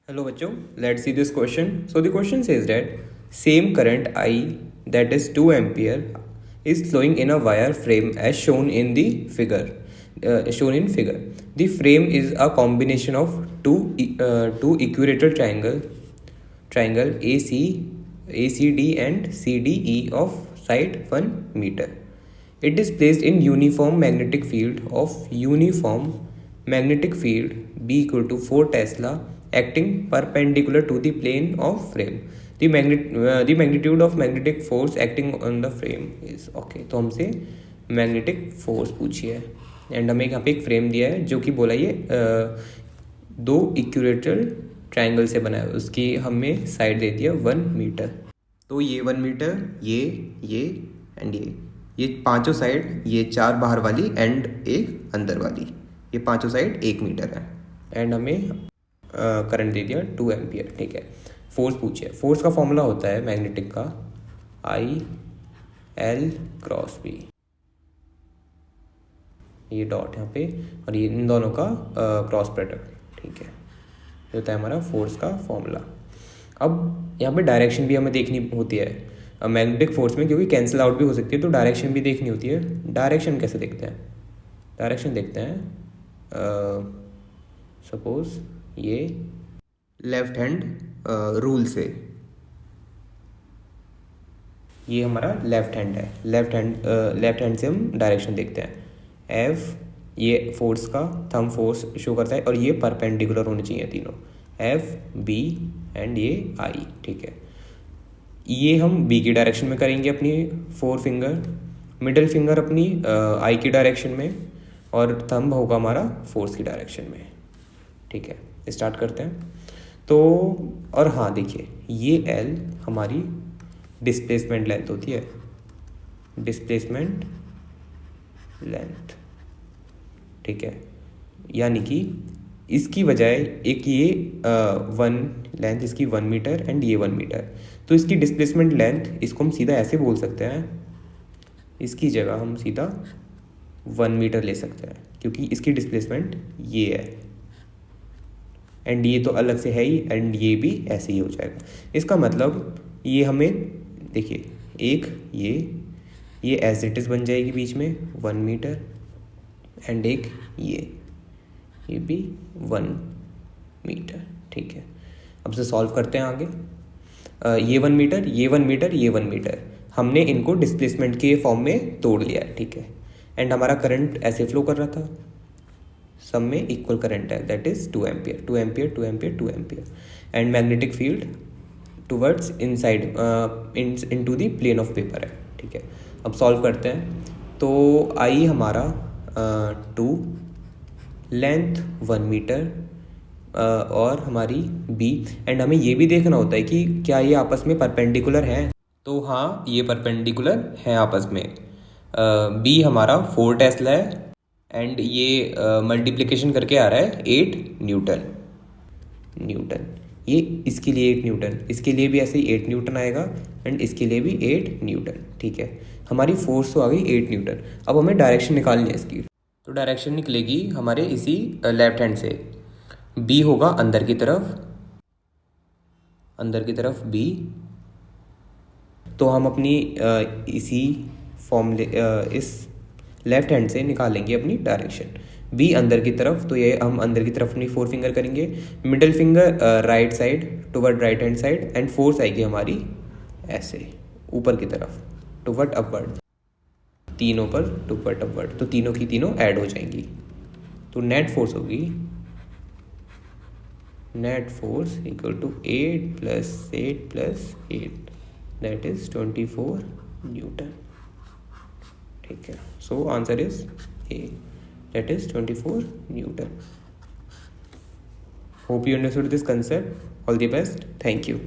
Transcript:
Hello बच्चों, let's see this question. So the question says that same current I, that is 2 ampere, is flowing in a wire frame as shown in the figure. The frame is a combination of two equilateral triangle ACD and CDE of side 1 meter. It is placed in uniform magnetic field B equal to 4 Tesla acting perpendicular to the plane of frame. The magnitude of magnetic force acting on the frame is okay. तो हमसे magnetic force पूछी है and हमें यहाँ पे एक frame दिया है जो कि बोला ये दो इक्विलेटरल ट्रायंगल से बना है, उसकी हमें साइड दे दिया 1 मीटर. तो ये 1 मीटर, ये एंड ये पांचों साइड, ये 4 बाहर वाली एंड एक अंदर वाली, ये पांचों साइड 1 मीटर है एंड हमें करंट दे दिया 2 एम्पियर. ठीक है, फोर्स पूछे. फोर्स का फॉर्मूला होता है मैग्नेटिक का I L × B, ये डॉट यहाँ पे और ये इन दोनों का क्रॉस प्रोडक्ट. ठीक है, ये होता है हमारा फोर्स का फॉर्मूला. अब यहाँ पे डायरेक्शन भी हमें देखनी होती है मैग्नेटिक फोर्स में, क्योंकि कैंसिल आउट भी हो सकती है, तो डायरेक्शन भी देखनी होती है. डायरेक्शन कैसे देखते हैं? डायरेक्शन देखते हैं सपोज ये लेफ्ट हैंड रूल से, ये हमारा लेफ्ट हैंड है. लेफ्ट हैंड से हम डायरेक्शन देखते हैं. एफ ये फोर्स का थंब फोर्स शो करता है और ये परपेंडिकुलर होने चाहिए तीनों, एफ बी एंड ये आई. ठीक है, ये हम बी की डायरेक्शन में करेंगे अपनी 4 फिंगर, मिडिल फिंगर अपनी आई की डायरेक्शन में और थंब होगा हमारा फोर्स की डायरेक्शन में. ठीक है, स्टार्ट करते हैं. तो और हाँ देखिए, ये एल हमारी डिस्प्लेसमेंट लेंथ होती है, डिस्प्लेसमेंट लेंथ. ठीक है, यानी कि इसकी बजाय एक ये 1 लेंथ, इसकी 1 मीटर एंड ये 1 मीटर, तो इसकी डिस्प्लेसमेंट लेंथ इसको हम सीधा ऐसे बोल सकते हैं, इसकी जगह हम सीधा 1 मीटर ले सकते हैं क्योंकि इसकी डिस्प्लेसमेंट ये है एंड ये तो अलग से है ही एंड ये भी ऐसे ही हो जाएगा. इसका मतलब ये हमें देखिए, एक ये एज इट इज़ बन जाएगी बीच में 1 मीटर एंड एक ये भी 1 मीटर. ठीक है, अब से सॉल्व करते हैं आगे. ये 1 मीटर, ये 1 मीटर, ये 1 मीटर, हमने इनको डिस्प्लेसमेंट के फॉर्म में तोड़ लिया है. ठीक है, एंड हमारा करंट ऐसे फ्लो कर रहा था, सब में इक्वल करंट है, that is 2 ampere, 2 ampere, 2 ampere, 2 ampere and magnetic field towards inside into the plane of paper है. ठीक है, अब सॉल्व करते हैं. तो आई हमारा 2, लेंथ 1 मीटर और हमारी बी, एंड हमें ये भी देखना होता है कि क्या ये आपस में परपेंडिकुलर हैं. तो हाँ, ये परपेंडिकुलर हैं आपस में. बी हमारा 4 टेस्ला है एंड ये मल्टीप्लिकेशन करके आ रहा है 8 न्यूटन. ये इसके लिए 8 न्यूटन, इसके लिए भी ऐसे ही 8 न्यूटन आएगा एंड इसके लिए भी 8 न्यूटन. ठीक है, हमारी फोर्स तो आ गई 8 न्यूटन. अब हमें डायरेक्शन निकालनी है इसकी. तो डायरेक्शन निकलेगी हमारे इसी लेफ्ट हैंड से. बी होगा अंदर की तरफ बी. तो हम अपनी इसी फॉर्मूले इस लेफ्ट हैंड से निकालेंगे अपनी डायरेक्शन. बी अंदर की तरफ, तो ये हम अंदर की तरफ अपनी 4 फिंगर करेंगे, middle finger right side toward right hand side and force आएगी हमारी ऐसे ऊपर की तरफ टुवर्ड अपवर्ड, तीनों पर टुवर्ड अपवर्ड, तो तीनों की तीनों ऐड हो जाएंगी. तो नेट फोर्स होगी, net force equal to 8 + 8 + 8 that is 24 newton. ठीक है, so answer is A, that is 24 newton. Hope you understood this concept. All the best. Thank you.